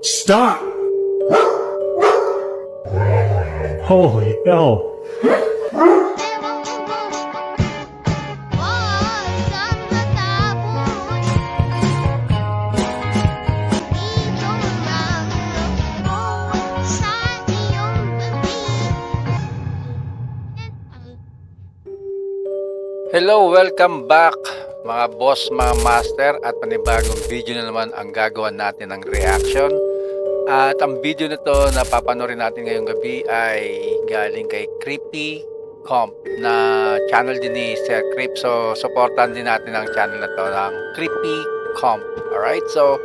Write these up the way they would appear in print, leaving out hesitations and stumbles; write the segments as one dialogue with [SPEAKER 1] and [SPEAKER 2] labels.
[SPEAKER 1] Stop! Holy hell.
[SPEAKER 2] Hello, welcome back mga boss, mga master, at panibagong video na naman ang gagawa natin ng reaction. At ang video na to na papanorin natin ngayong gabi ay galing kay Creepy Comp na channel din ni Sir Creep. So, supportan din natin ang channel na to ng Creepy Comp. Alright, so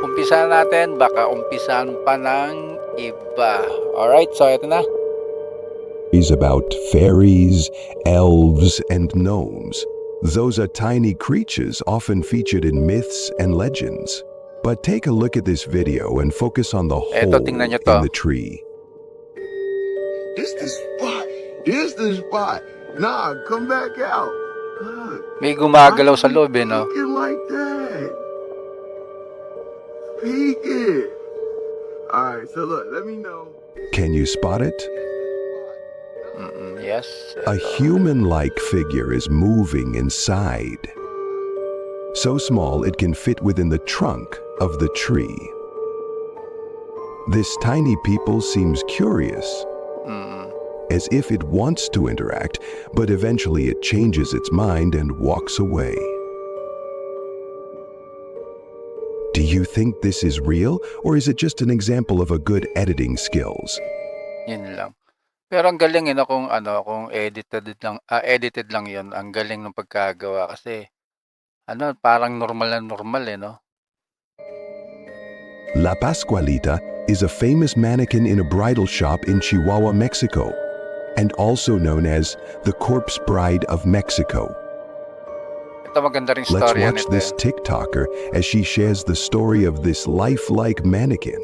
[SPEAKER 2] umpisahan natin, baka umpisahan pa ng iba. Alright, so ito na.
[SPEAKER 3] Is about fairies, elves, and gnomes. Those are tiny creatures often featured in myths and legends. But take a look at this video and focus on the hole in the tree.
[SPEAKER 4] This the spot. This the spot. Nah, come back out. Look,
[SPEAKER 2] May gumagalaw sa loob no?
[SPEAKER 4] peeking like that. Peek it. All right, so look, let me know.
[SPEAKER 3] Can you spot it?
[SPEAKER 2] Yes.
[SPEAKER 3] A human-like figure is moving inside. So small it can fit within the trunk of the tree. This tiny people seems curious, as if it wants to interact, but eventually it changes its mind and walks away. Do you think this is real, or is it just an example of a good editing skills?
[SPEAKER 2] Yun lang. Pero ang galing kung edited lang 'yon. Ang galing ng pagkagawa kasi parang normal na normal no.
[SPEAKER 3] La Pascualita is a famous mannequin in a bridal shop in Chihuahua, Mexico, and also known as the Corpse Bride of Mexico.
[SPEAKER 2] Ito maganda ring
[SPEAKER 3] Let's
[SPEAKER 2] story
[SPEAKER 3] watch
[SPEAKER 2] nito.
[SPEAKER 3] this TikToker as she shares the story of this lifelike mannequin.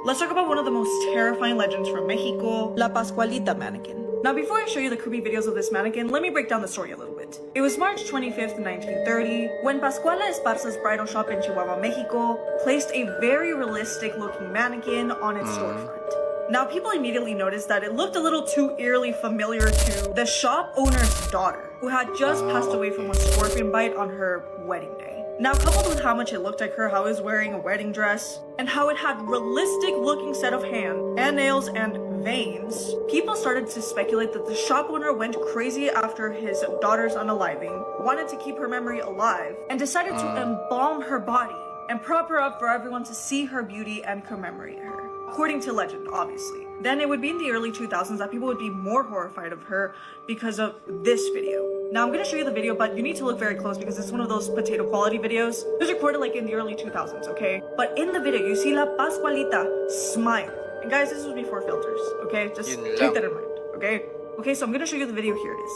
[SPEAKER 5] Let's talk about one of the most terrifying legends from Mexico, La Pascualita mannequin. Now, before I show you the creepy videos of this mannequin, let me break down the story a little bit. It was March 25th, 1930, when Pascuala Esparza's bridal shop in Chihuahua, Mexico, placed a very realistic-looking mannequin on its storefront. Now, people immediately noticed that it looked a little too eerily familiar to the shop owner's daughter, who had just passed away from a scorpion bite on her wedding day. Now, coupled with how much it looked like her, how it was wearing a wedding dress, and how it had realistic-looking set of hands and nails and veins, people started to speculate that the shop owner went crazy after his daughter's unaliving, wanted to keep her memory alive, and decided to embalm her body and prop her up for everyone to see her beauty and commemorate her. According to legend, obviously. Then it would be in the early 2000s that people would be more horrified of her because of this video. Now I'm going to show you the video, but you need to look very close because it's one of those potato quality videos. It was recorded like in the early 2000s, okay? But in the video, you see La Pascualita smile. And guys, this was before filters, okay? Just keep that in mind, okay? Okay, so I'm going to show you the video. Here it is.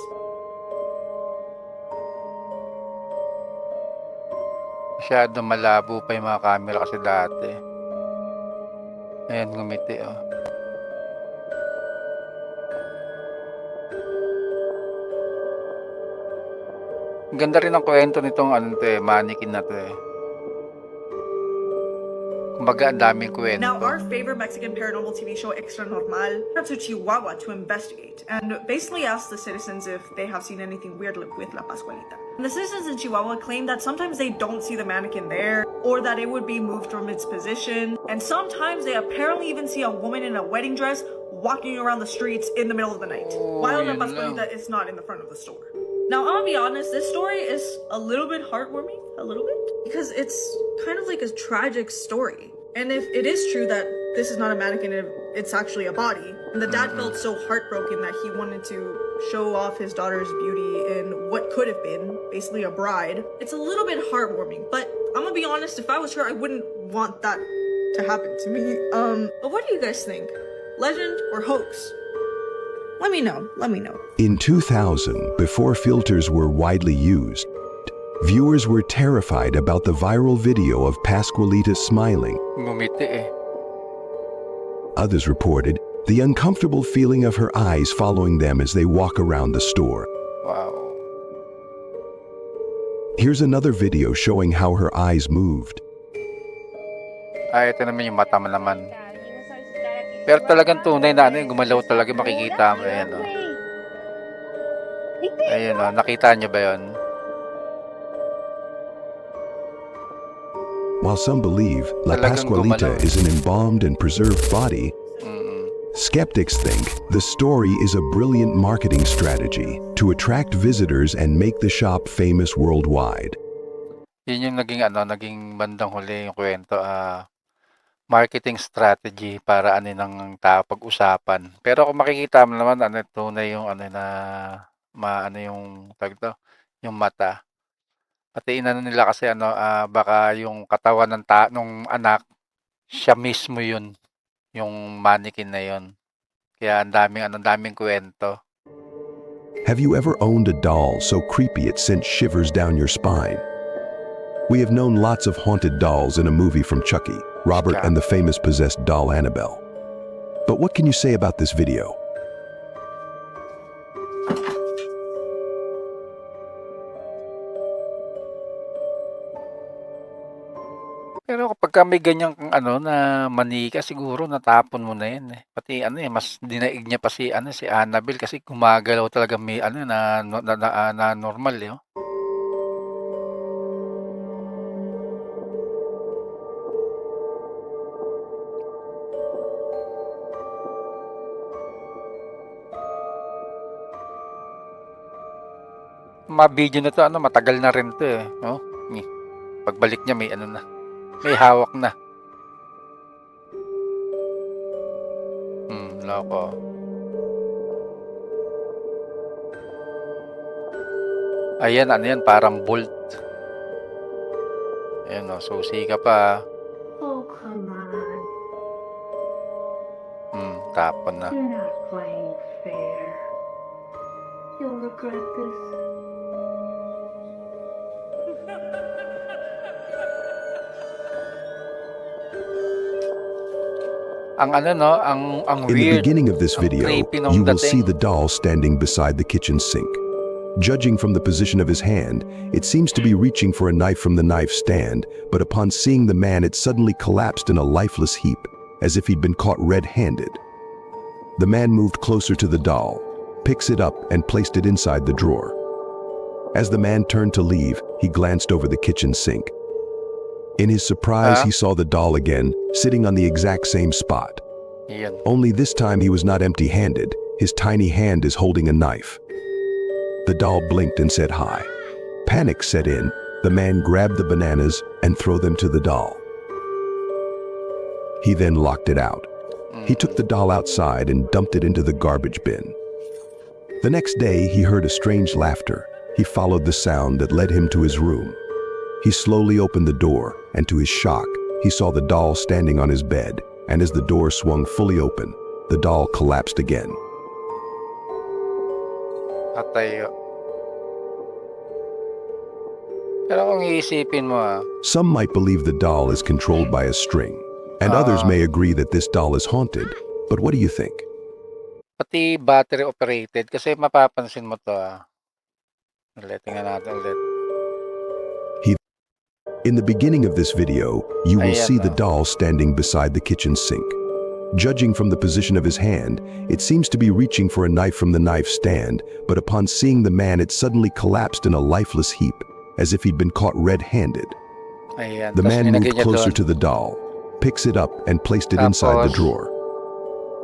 [SPEAKER 2] Masyado malabo pa yung mga camera kasi dati. Ayan, ngumiti Ang ganda rin ang kwento nitong mannequin na to Kumbaga, ang daming kwento.
[SPEAKER 5] Now, our favorite Mexican paranormal TV show, Extra Normal, went to Chihuahua to investigate and basically asked the citizens if they have seen anything weird with La Pascualita. And the citizens in Chihuahua claim that sometimes they don't see the mannequin there, or that it would be moved from its position, and sometimes they apparently even see a woman in a wedding dress walking around the streets in the middle of the night, while La Pascualita is not in the front of the store. Now, I'll be honest, this story is a little bit heartwarming, because it's kind of like a tragic story. And if it is true that this is not a mannequin, it's actually a body, and the dad felt so heartbroken that he wanted to show off his daughter's beauty in what could have been basically a bride, it's a little bit heartwarming. But I'm gonna be honest, if I was her, I wouldn't want that to happen to me. But what do you guys think? Legend or hoax? Let me know.
[SPEAKER 3] In 2000, before filters were widely used, viewers were terrified about the viral video of Pascualita smiling.
[SPEAKER 2] Ngumiti
[SPEAKER 3] Others reported the uncomfortable feeling of her eyes following them as they walk around the store.
[SPEAKER 2] Wow.
[SPEAKER 3] Here's another video showing how her eyes moved.
[SPEAKER 2] Ito naman yung mata mo naman. Pero talagang tunay na ano yung gumalaw talaga, makikita mo. Ayan, oh. Ayun, oh. Nakita nyo ba yun?
[SPEAKER 3] While some believe La
[SPEAKER 2] Talagang
[SPEAKER 3] Pascualita
[SPEAKER 2] gumalaw.
[SPEAKER 3] is an embalmed and preserved body, skeptics think the story is a brilliant marketing strategy to attract visitors and make the shop famous worldwide.
[SPEAKER 2] Yun yung naging bandang huli yung kwento, marketing strategy para ng tao pag-usapan. Pero kung makikita mo naman, tunay yung yung tawag to, yung mata. Pati nila kasi baka yung katawan nung anak, siya mismo yun, yung mannequin na yun. Kaya ang daming kwento.
[SPEAKER 3] Have you ever owned a doll so creepy it sent shivers down your spine? We have known lots of haunted dolls in a movie from Chucky, Robert and the famous possessed doll Annabelle. But what can you say about this video?
[SPEAKER 2] Pero kapag may ganyang na manika, siguro natapon mo na yan eh. Pati mas dinaig niya pa si Annabelle kasi gumagalaw talaga may na normal eh. Oh. Mga video na to matagal na rin to eh. Oh. Pagbalik niya may may hawak na. Loko. Ayan, yan, parang bolt. Ayan susi ka pa.
[SPEAKER 6] Oh, come on.
[SPEAKER 2] Tapon na.
[SPEAKER 6] You're not playing fair. You'll regret this.
[SPEAKER 2] Ang
[SPEAKER 3] In the
[SPEAKER 2] weird.
[SPEAKER 3] beginning of this
[SPEAKER 2] ang
[SPEAKER 3] video,
[SPEAKER 2] creepy nung
[SPEAKER 3] you will
[SPEAKER 2] dating.
[SPEAKER 3] see the doll standing beside the kitchen sink. Judging from the position of his hand, it seems to be reaching for a knife from the knife stand, but upon seeing the man, it suddenly collapsed in a lifeless heap, as if he'd been caught red-handed. The man moved closer to the doll, picks it up, and placed it inside the drawer. As the man turned to leave, he glanced over the kitchen sink. In his surprise, he saw the doll again, sitting on the exact same spot.
[SPEAKER 2] Yan.
[SPEAKER 3] Only this time he was not empty-handed. His tiny hand is holding a knife. The doll blinked and said hi. Panic set in. The man grabbed the bananas and threw them to the doll. He then locked it out. He took the doll outside and dumped it into the garbage bin. The next day, he heard a strange laughter. He followed the sound that led him to his room. He slowly opened the door, and to his shock, he saw the doll standing on his bed, and as the door swung fully open, the doll collapsed again.
[SPEAKER 2] Patay. Pero kung iisipin mo
[SPEAKER 3] Some might believe the doll is controlled by a string, and others may agree that this doll is haunted. But what do you think?
[SPEAKER 2] pati battery operated kasi mapapansin mo to tingnan natin ulit.
[SPEAKER 3] In the beginning of this video, you will
[SPEAKER 2] Ayan,
[SPEAKER 3] see the doll standing beside the kitchen sink. Judging from the position of his hand, it seems to be reaching for a knife from the knife stand, but upon seeing the man, it suddenly collapsed in a lifeless heap, as if he'd been caught red-handed.
[SPEAKER 2] Ayan.
[SPEAKER 3] The
[SPEAKER 2] Tas
[SPEAKER 3] man
[SPEAKER 2] nilagay
[SPEAKER 3] moved
[SPEAKER 2] niya
[SPEAKER 3] closer
[SPEAKER 2] doon.
[SPEAKER 3] to the doll, picks it up, and placed it inside the
[SPEAKER 2] Tapos,
[SPEAKER 3] drawer.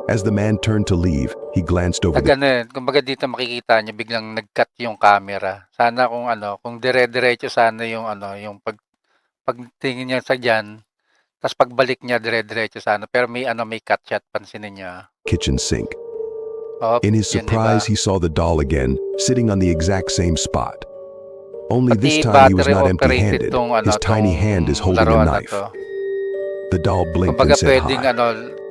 [SPEAKER 3] As the man turned to leave, he glanced over the
[SPEAKER 2] kumbaga dito makikita niyo biglang nag-cut yung camera. Sana kung dire-diretso sana yung pagtingin niya sa diyan, tas pagbalik niya dire-diretso sana. Pero may cut shot, pansinin niyo.
[SPEAKER 3] kitchen sink.
[SPEAKER 2] Oh,
[SPEAKER 3] In his
[SPEAKER 2] yun,
[SPEAKER 3] surprise,
[SPEAKER 2] diba?
[SPEAKER 3] he saw the doll again, sitting on the exact same spot. Only
[SPEAKER 2] Pati
[SPEAKER 3] this time he was
[SPEAKER 2] battery
[SPEAKER 3] not
[SPEAKER 2] operated
[SPEAKER 3] empty-handed.
[SPEAKER 2] tong
[SPEAKER 3] His tiny
[SPEAKER 2] tong
[SPEAKER 3] hand is holding a
[SPEAKER 2] laruan na
[SPEAKER 3] knife.
[SPEAKER 2] to.
[SPEAKER 3] The doll blinked
[SPEAKER 2] Kumbaga
[SPEAKER 3] and said
[SPEAKER 2] pwedeng
[SPEAKER 3] hi.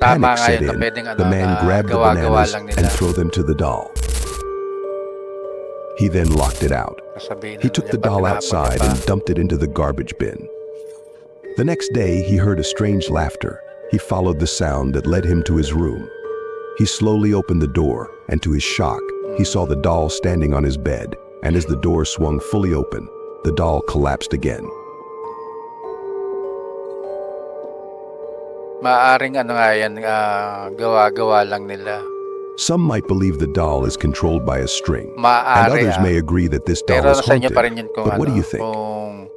[SPEAKER 2] tama
[SPEAKER 3] Panic
[SPEAKER 2] nga
[SPEAKER 3] set
[SPEAKER 2] yun na
[SPEAKER 3] in.
[SPEAKER 2] pwedeng
[SPEAKER 3] The man grabbed the
[SPEAKER 2] gawa-gawa
[SPEAKER 3] bananas
[SPEAKER 2] lang
[SPEAKER 3] and
[SPEAKER 2] nila.
[SPEAKER 3] threw them to the doll. He then locked it out.
[SPEAKER 2] Sasabihin
[SPEAKER 3] He
[SPEAKER 2] na
[SPEAKER 3] took
[SPEAKER 2] nila,
[SPEAKER 3] the doll
[SPEAKER 2] "Ba't
[SPEAKER 3] outside
[SPEAKER 2] tinapon
[SPEAKER 3] and
[SPEAKER 2] niyo pa?"
[SPEAKER 3] dumped it into the garbage bin. The next day, he heard a strange laughter. He followed the sound that led him to his room. He slowly opened the door, and to his shock, he saw the doll standing on his bed, and as the door swung fully open, the doll collapsed again.
[SPEAKER 2] Maaring ano nga yan, gawa-gawa lang nila.
[SPEAKER 3] Some might believe the doll is controlled by a string, and
[SPEAKER 2] Maaari
[SPEAKER 3] others may agree that this doll
[SPEAKER 2] Pero
[SPEAKER 3] is
[SPEAKER 2] nasa inyo
[SPEAKER 3] haunted.
[SPEAKER 2] pa rin yun kung
[SPEAKER 3] But what do you think?
[SPEAKER 2] kung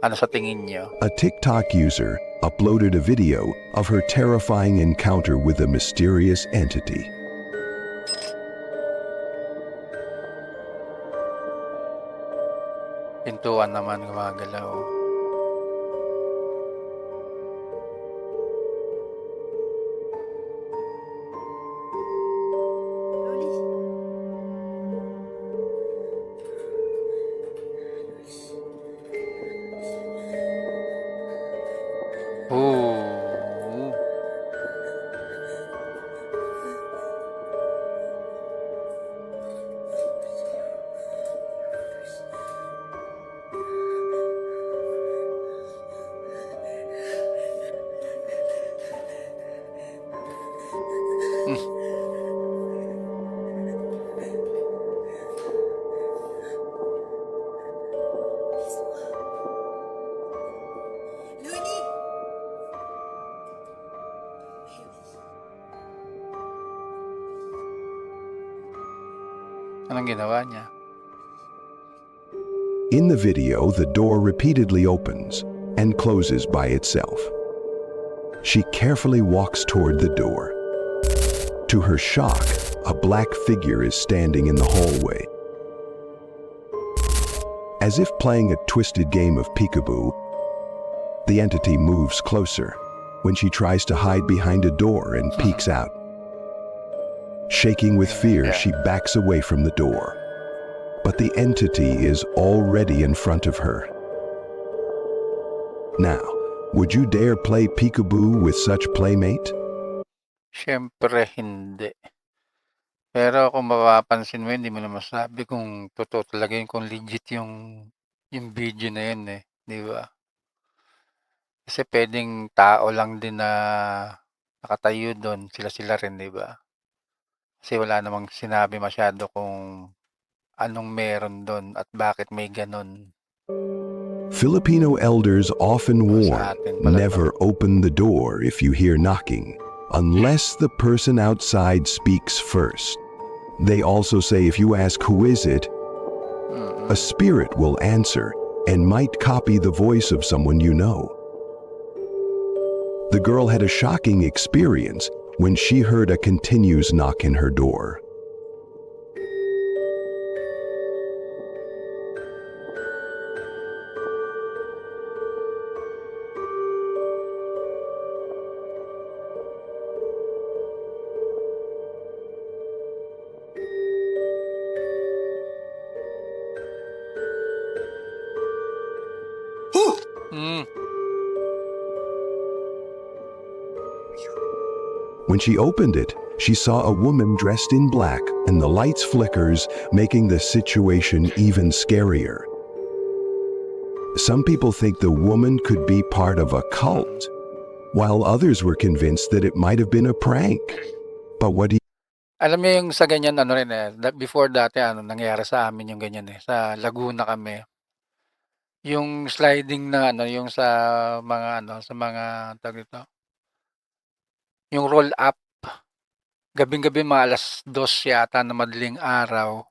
[SPEAKER 2] ano sa tingin nyo.
[SPEAKER 3] A TikTok user uploaded a video of her terrifying encounter with a mysterious entity.
[SPEAKER 2] Pintuan naman gumagalaw. Ooh. Anong ginawa niya?
[SPEAKER 3] In the video, the door repeatedly opens and closes by itself. She carefully walks toward the door. To her shock, a black figure is standing in the hallway. As if playing a twisted game of peekaboo, the entity moves closer when she tries to hide behind a door and peeks out. Shaking with fear, she backs away from the door. But the entity is already in front of her. Now, would you dare play peekaboo with such playmate?
[SPEAKER 2] Siyempre hindi. Pero kung mapapansin mo, hindi mo na masabi kung totoo talaga yun, kung legit yung video na yun eh. Di ba? Kasi pwedeng tao lang din na nakatayo doon, sila-sila rin, di ba? Kasi wala namang sinabi masyado kung anong meron doon at bakit may ganon.
[SPEAKER 3] Filipino elders often warn,
[SPEAKER 2] atin pala to.
[SPEAKER 3] never open the door if you hear knocking, unless the person outside speaks first. They also say if you ask who is it, a spirit will answer and might copy the voice of someone you know. The girl had a shocking experience when she heard a continuous knock in her door.
[SPEAKER 2] Mm.
[SPEAKER 3] When she opened it, she saw a woman dressed in black and the lights flickers, making the situation even scarier. Some people think the woman could be part of a cult, while others were convinced that it might have been a prank. But what do you
[SPEAKER 2] Alam mo yung sa ganyan ano rin eh, before dati nangyari sa amin yung ganyan eh, sa Laguna kami. Yung sliding na yung sa mga sa mga tawag dito, yung roll up, gabing-gabi mga 2:00 yata na madaling araw,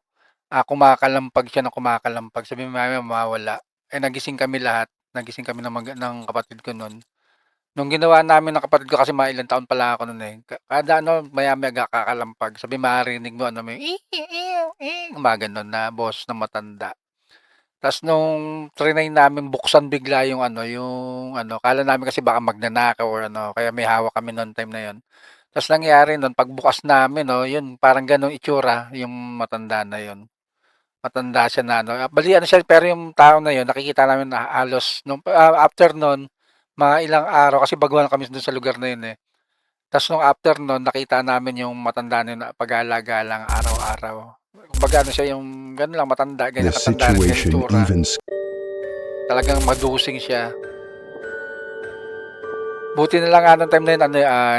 [SPEAKER 2] kumakalampag siya ng kumakalampag, sabi maya mawawala. Eh nagising kami lahat, nagising kami ng kapatid ko nun. Nung ginawa namin ng kapatid ko kasi mga ilang taon pa lang ako nun eh, kada maya-maya kakalampag, sabi maririnig mo may gumaganon na boses na matanda. Tas nung triny namin buksan bigla yung akala namin kasi baka magnanakaw or kaya may hawak kami no'n time na yun. Tas nangyari nun pagbukas namin yun parang gano'ng itsura yung matanda na yun. Matanda siya na bali siya pero yung tao na yun nakikita namin na halos nung after nun, mga ilang araw kasi baguhan kami dun sa lugar na yun eh. Tas nung after nun nakita namin yung matanda na yun na pagala-galang araw-araw. Kumbaga siya yung gano'n lang matanda,
[SPEAKER 3] the
[SPEAKER 2] ganyan katanda rin, ganyan
[SPEAKER 3] situation
[SPEAKER 2] itsura.
[SPEAKER 3] even
[SPEAKER 2] Talagang madusing siya. Buti na lang nga nung time na yun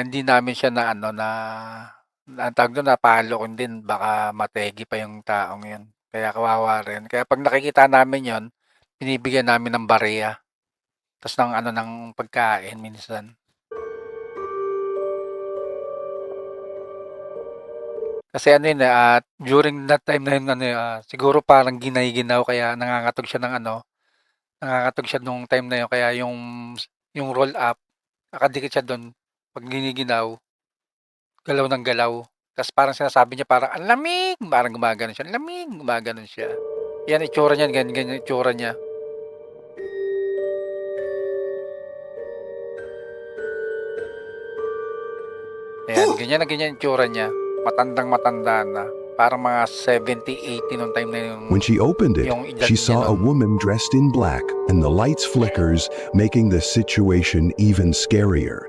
[SPEAKER 2] hindi namin siya na ang tawag dun napalo kundi baka mategi pa yung taong yun. Kaya kawawa rin. Kaya pag nakikita namin yon, binibigyan namin ng barya. Tas ng ano, ng pagkain minsan. Kasi ano yun, during that time na yun, ano, siguro parang ginay-ginaw kaya nangangatog siya ng ano, nangangatog siya nung time na yun. Kaya yung roll up, nakadikit siya dun. Pag giniginaw, galaw ng galaw. Tas parang sinasabi niya parang, "Ang lamig!" Parang gumaganon siya, "Ang lamig!" Gumaganon siya. Yan itsura niyan, ganyan, ganyan itsura niya. Ayan, ganyan na ganyan itsura niya. Matandang-matanda na. Parang mga 70, 80 nung time na yun.
[SPEAKER 3] When she opened it,
[SPEAKER 2] Yung edad
[SPEAKER 3] she
[SPEAKER 2] niya
[SPEAKER 3] saw a
[SPEAKER 2] nun.
[SPEAKER 3] woman dressed in black, and the lights flickers, making the situation even scarier.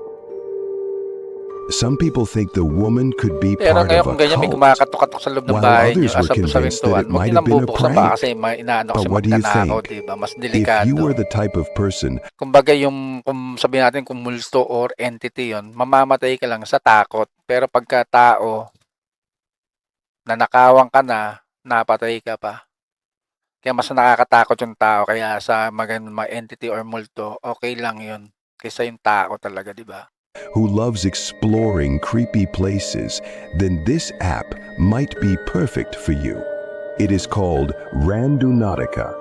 [SPEAKER 3] Some people think the woman could be
[SPEAKER 2] Pero
[SPEAKER 3] part
[SPEAKER 2] ngayon
[SPEAKER 3] of a
[SPEAKER 2] kung ganyan may
[SPEAKER 3] cult.
[SPEAKER 2] kumakatok-katok sa loob ng
[SPEAKER 3] while
[SPEAKER 2] bahay niyo,
[SPEAKER 3] others were
[SPEAKER 2] sa
[SPEAKER 3] convinced that
[SPEAKER 2] pintuan,
[SPEAKER 3] it
[SPEAKER 2] huwag
[SPEAKER 3] might
[SPEAKER 2] niyo
[SPEAKER 3] have
[SPEAKER 2] nang
[SPEAKER 3] been a
[SPEAKER 2] bubuksan
[SPEAKER 3] prank.
[SPEAKER 2] ba kasi inaano kasi
[SPEAKER 3] But what do you
[SPEAKER 2] magnanakaw,
[SPEAKER 3] think?
[SPEAKER 2] diba? Mas
[SPEAKER 3] If
[SPEAKER 2] delikado.
[SPEAKER 3] you were the type of person
[SPEAKER 2] Kumbaga yung, kung sabihin natin kung multo or entity yon, mamamatay ka lang sa takot. Pero pagka tao, nanakawan ka na, napatay ka pa. Kaya mas nakakatakot yung tao. Kaya sa mga entity or multo, okay lang yun. Kaysa yung tao talaga, di ba?
[SPEAKER 3] who loves exploring creepy places, then this app might be perfect for you. It is called Randonautica.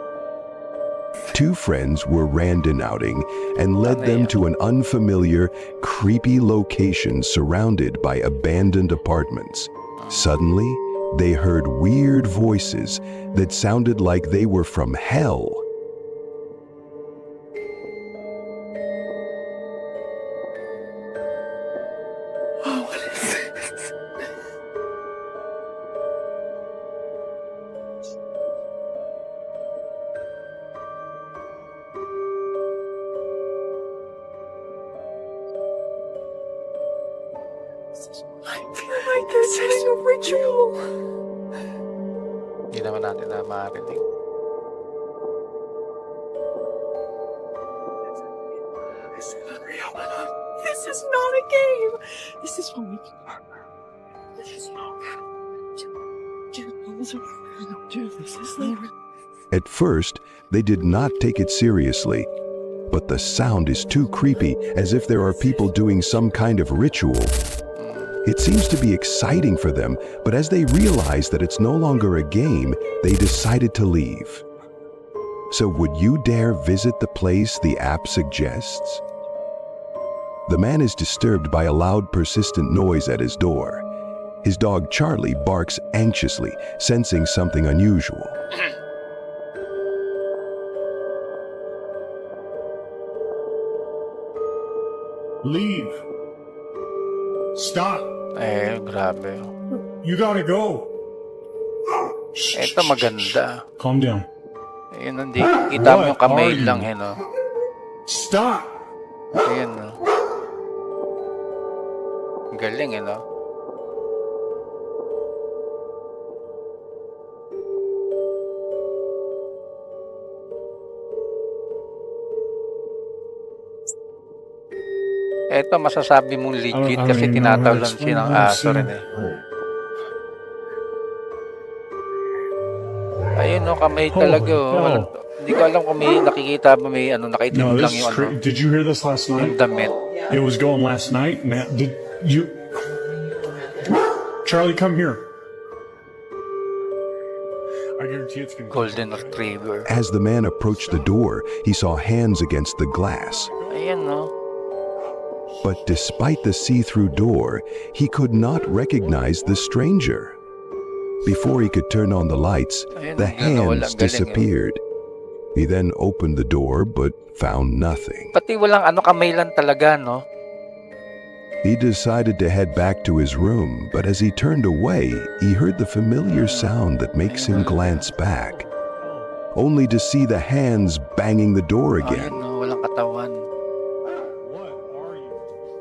[SPEAKER 3] Two friends were randonauting and led them to an unfamiliar, creepy location surrounded by abandoned apartments. Suddenly, they heard weird voices that sounded like they were from hell.
[SPEAKER 2] Hindi naman natin na marinig.
[SPEAKER 5] This is not a game. This is what we This is not. Do this. This is not.
[SPEAKER 3] At first, they did not take it seriously, but the sound is too creepy, as if there are people doing some kind of ritual. It seems to be exciting for them, but as they realize that it's no longer a game, they decided to leave. So would you dare visit the place the app suggests? The man is disturbed by a loud, persistent noise at his door. His dog Charlie barks anxiously, sensing something unusual.
[SPEAKER 1] Leave. Stop.
[SPEAKER 2] Grabe.
[SPEAKER 1] You gotta go.
[SPEAKER 2] Ito maganda.
[SPEAKER 1] Calm down.
[SPEAKER 2] Ayun, hindi. Kita mo yung kamay
[SPEAKER 1] What are
[SPEAKER 2] lang,
[SPEAKER 1] you?
[SPEAKER 2] no?
[SPEAKER 1] Stop.
[SPEAKER 2] Ayun, no? Galing, no? Ito, masasabi mong legit kasi
[SPEAKER 1] even know how to
[SPEAKER 2] tinatawlan
[SPEAKER 1] explain
[SPEAKER 2] siya ng
[SPEAKER 1] how I've
[SPEAKER 2] aso
[SPEAKER 1] seen
[SPEAKER 2] rin,
[SPEAKER 1] it.
[SPEAKER 2] Ayun, no? Kamay
[SPEAKER 1] Holy
[SPEAKER 2] talaga, oh.
[SPEAKER 1] hell.
[SPEAKER 2] Hindi ko alam kung may nakikita ba, may nakaitim
[SPEAKER 1] No,
[SPEAKER 2] lang
[SPEAKER 1] this
[SPEAKER 2] yung
[SPEAKER 1] is crazy. Did you hear this last
[SPEAKER 2] yung
[SPEAKER 1] night?
[SPEAKER 2] damit.
[SPEAKER 1] It was going last night. Now, did you? Charlie, come here. I guarantee it's gonna.
[SPEAKER 2] Golden Retriever.
[SPEAKER 3] As the man approached the door, he saw hands against the glass.
[SPEAKER 2] Ayan, no?
[SPEAKER 3] But despite the see-through door, he could not recognize the stranger. Before he could turn on the lights,
[SPEAKER 2] Ayun,
[SPEAKER 3] the
[SPEAKER 2] nawala.
[SPEAKER 3] hands
[SPEAKER 2] Galing,
[SPEAKER 3] disappeared. He then opened the door but found nothing.
[SPEAKER 2] Pati walang kamay lang talaga, no?
[SPEAKER 3] He decided to head back to his room, but as he turned away, he heard the familiar sound that makes him glance back, only to see the hands banging the door
[SPEAKER 2] Ayun,
[SPEAKER 3] again.
[SPEAKER 2] no? Walang katawan.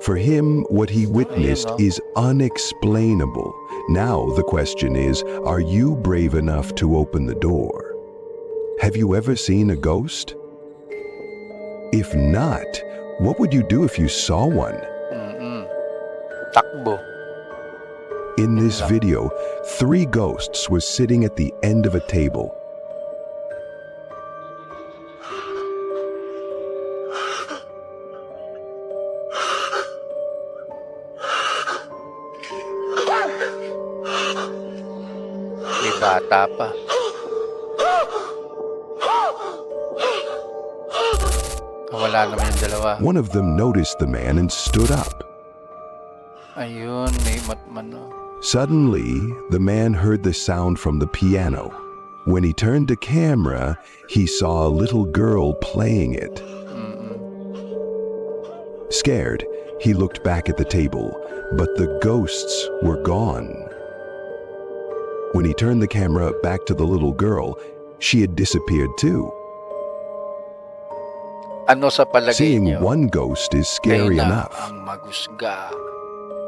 [SPEAKER 3] For him, what he witnessed
[SPEAKER 2] Ayun, no?
[SPEAKER 3] is unexplainable. Now the question is, are you brave enough to open the door? Have you ever seen a ghost? If not, what would you do if you saw one?
[SPEAKER 2] Takbo.
[SPEAKER 3] In this video, 3 ghosts were sitting at the end of a table.
[SPEAKER 2] May bata pa. Wala naman yung dalawa.
[SPEAKER 3] One of them noticed the man and stood up.
[SPEAKER 2] Ayun, may matman.
[SPEAKER 3] Suddenly, the man heard the sound from the piano. When he turned the camera, he saw a little girl playing it. Scared, he looked back at the table, but the ghosts were gone. When he turned the camera back to the little girl, she had disappeared too.
[SPEAKER 2] Ano sa palagay
[SPEAKER 3] Seeing
[SPEAKER 2] niyo?
[SPEAKER 3] one ghost is scary
[SPEAKER 2] Kayo na
[SPEAKER 3] enough,
[SPEAKER 2] ang magusga.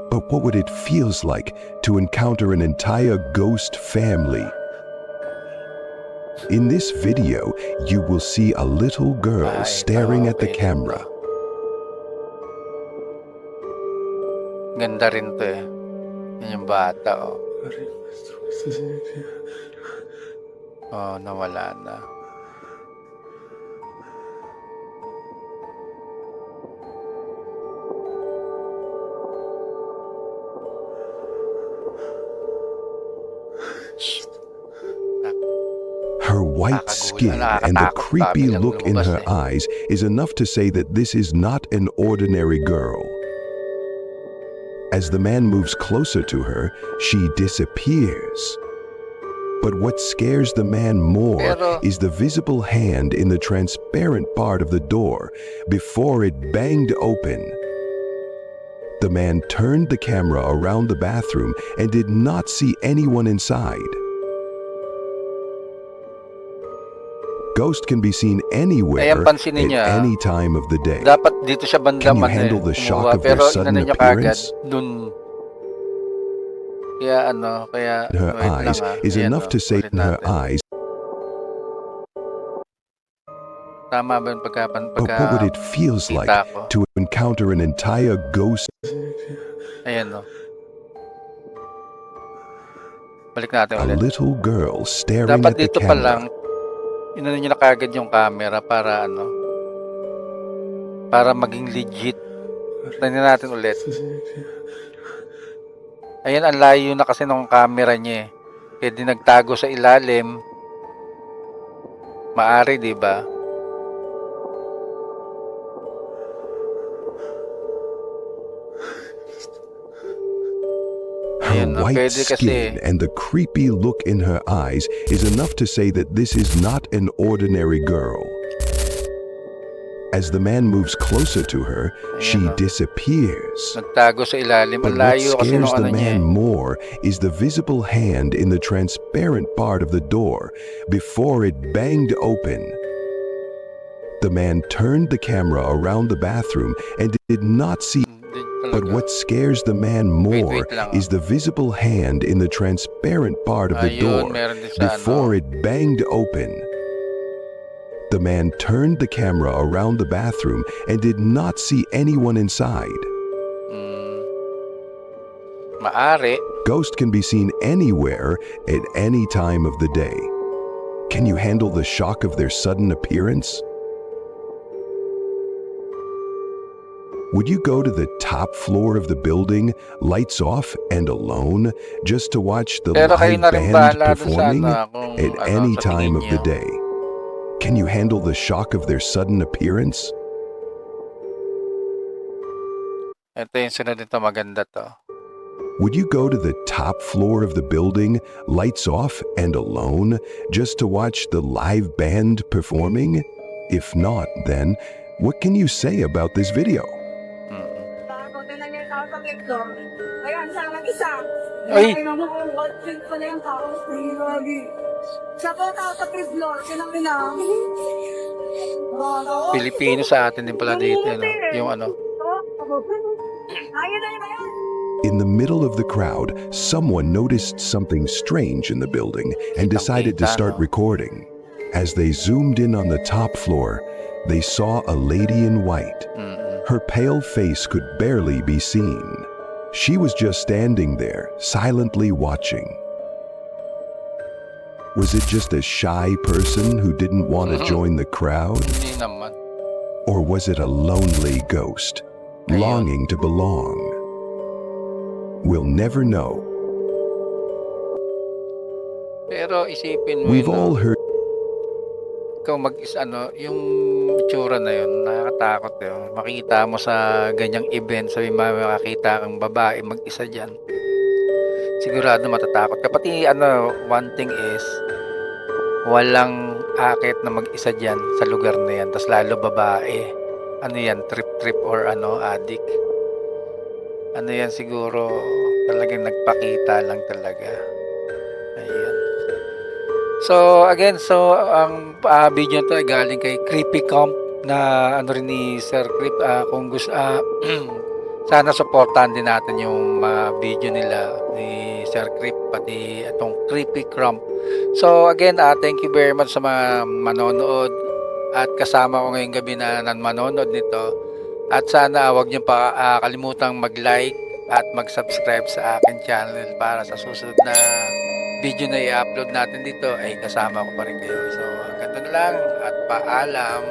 [SPEAKER 3] but what would it feels like to encounter an entire ghost family? In this video, you will see a little girl
[SPEAKER 2] Ay,
[SPEAKER 3] staring at the
[SPEAKER 2] okay.
[SPEAKER 3] camera.
[SPEAKER 2] Ganda rin to eh. Yan yung bata oh. Oh, nawala na.
[SPEAKER 3] Her white skin and the creepy look in her eyes is enough to say that this is not an ordinary girl. As the man moves closer to her, she disappears. But what scares the man more is the visible hand in the transparent part of the door before it banged open. The man turned the camera around the bathroom and did not see anyone inside. Ghost can be seen anywhere
[SPEAKER 2] Ayan,
[SPEAKER 3] at
[SPEAKER 2] pansinin niya,
[SPEAKER 3] any time of the day.
[SPEAKER 2] Dapat dito siya
[SPEAKER 3] Can you
[SPEAKER 2] bandaman
[SPEAKER 3] handle the shock of their
[SPEAKER 2] pero
[SPEAKER 3] sudden
[SPEAKER 2] inano niya kagad
[SPEAKER 3] appearance?
[SPEAKER 2] dun. Kaya ano, kaya
[SPEAKER 3] Her
[SPEAKER 2] wait
[SPEAKER 3] eyes
[SPEAKER 2] lang,
[SPEAKER 3] is
[SPEAKER 2] Ayan,
[SPEAKER 3] enough to say
[SPEAKER 2] ulit
[SPEAKER 3] in her
[SPEAKER 2] natin.
[SPEAKER 3] eyes.
[SPEAKER 2] Tama ba yung
[SPEAKER 3] But what would it feels like
[SPEAKER 2] kita ko?
[SPEAKER 3] to encounter an entire ghost?
[SPEAKER 2] Ayan no. Balik natin
[SPEAKER 3] A
[SPEAKER 2] ulit.
[SPEAKER 3] little girl staring
[SPEAKER 2] Dapat
[SPEAKER 3] at the
[SPEAKER 2] dito pa lang,
[SPEAKER 3] camera.
[SPEAKER 2] inano niya na kagad yung camera para ano, para maging legit. Tingnan natin ulit. Ayan, ang layo na kasi ng camera niya eh. Kaya di nagtago sa ilalim. Maari, di ba?
[SPEAKER 3] Her
[SPEAKER 2] Ayan, no,
[SPEAKER 3] white
[SPEAKER 2] pwede kasi.
[SPEAKER 3] skin and the creepy look in her eyes is enough to say that this is not an ordinary girl. As the man moves closer to her, she
[SPEAKER 2] no.
[SPEAKER 3] disappears.
[SPEAKER 2] Nagtago sa ilalim.
[SPEAKER 3] But
[SPEAKER 2] Ang
[SPEAKER 3] what
[SPEAKER 2] layo kasi
[SPEAKER 3] scares
[SPEAKER 2] nung
[SPEAKER 3] the
[SPEAKER 2] ano niya
[SPEAKER 3] man
[SPEAKER 2] eh.
[SPEAKER 3] more is the visible hand in the transparent part of the door before it banged open. The man turned the camera around the bathroom and did not see.
[SPEAKER 2] Hindi
[SPEAKER 3] But
[SPEAKER 2] talaga.
[SPEAKER 3] what scares the man more
[SPEAKER 2] wait lang,
[SPEAKER 3] is the visible hand in the transparent part of the door
[SPEAKER 2] Ayun, meron din sa
[SPEAKER 3] before
[SPEAKER 2] ano.
[SPEAKER 3] it banged open. The man turned the camera around the bathroom and did not see anyone inside.
[SPEAKER 2] Maari.
[SPEAKER 3] Ghost can be seen anywhere at any time of the day. Can you handle the shock of their sudden appearance? Would you go to the top floor of the building, lights off and alone, just to watch the
[SPEAKER 2] Pero kayo
[SPEAKER 3] live
[SPEAKER 2] na rin
[SPEAKER 3] band
[SPEAKER 2] bahala dun sa
[SPEAKER 3] performing
[SPEAKER 2] ano, kung
[SPEAKER 3] at
[SPEAKER 2] ano,
[SPEAKER 3] any
[SPEAKER 2] sa
[SPEAKER 3] time
[SPEAKER 2] tingin
[SPEAKER 3] of the
[SPEAKER 2] niyo.
[SPEAKER 3] day? Can you handle the shock of their sudden appearance?
[SPEAKER 2] Ito yung sunod nito, maganda to.
[SPEAKER 3] Would you go to the top floor of the building, lights off and alone, just to watch the live band performing? If not, then what can you say about this video?
[SPEAKER 7] Bago na lang yung tao sa gitno. Ayan, siya mag-isa.
[SPEAKER 2] Ay!
[SPEAKER 7] Ay, naman kung watching pa na yung tao sa hirali. Siya po tao sa fifth floor. Sinang-ina.
[SPEAKER 2] Pilipino sa atin din pala dito, no? Yung ano.
[SPEAKER 7] Ayun na yun, ayun.
[SPEAKER 3] In the middle of the crowd, someone noticed something strange in the building and decided to start recording. As they zoomed in on the top floor, they saw a lady in white. Her pale face could barely be seen. She was just standing there, silently watching. Was it just a shy person who didn't want to join the crowd?
[SPEAKER 2] Hindi naman.
[SPEAKER 3] Or was it a lonely ghost, longing to belong? We'll never know.
[SPEAKER 2] Pero isipin mo
[SPEAKER 3] We've
[SPEAKER 2] yun,
[SPEAKER 3] all heard
[SPEAKER 2] ikaw yung itsura na yun, nakakatakot yun. Makita mo sa ganyang event, sabi mo makakita kang babae mag-isa dyan. Sigurado matatakot ka. Pati one thing is, walang akit na mag-isa dyan sa lugar na yan. Tas lalo babae. Ano yan, trip or addict. Ano yan siguro, talagang nagpakita lang talaga. Ayan. So again, ang video to ay galing kay Creepy Camp na rin ni Sir Creep. Kung gusto, sana supportahan din natin yung video nila ni Sir Creep pati itong Creepy Camp. So again, thank you very much sa mga manonood at kasama ko ngayong gabi na manonood nito. At sana wag niyo pa kalimutang mag-like at mag-subscribe sa akin channel para sa susunod na video na i-upload natin dito ay kasama ko pa rin kayo. So hanggang doon lang at paalam.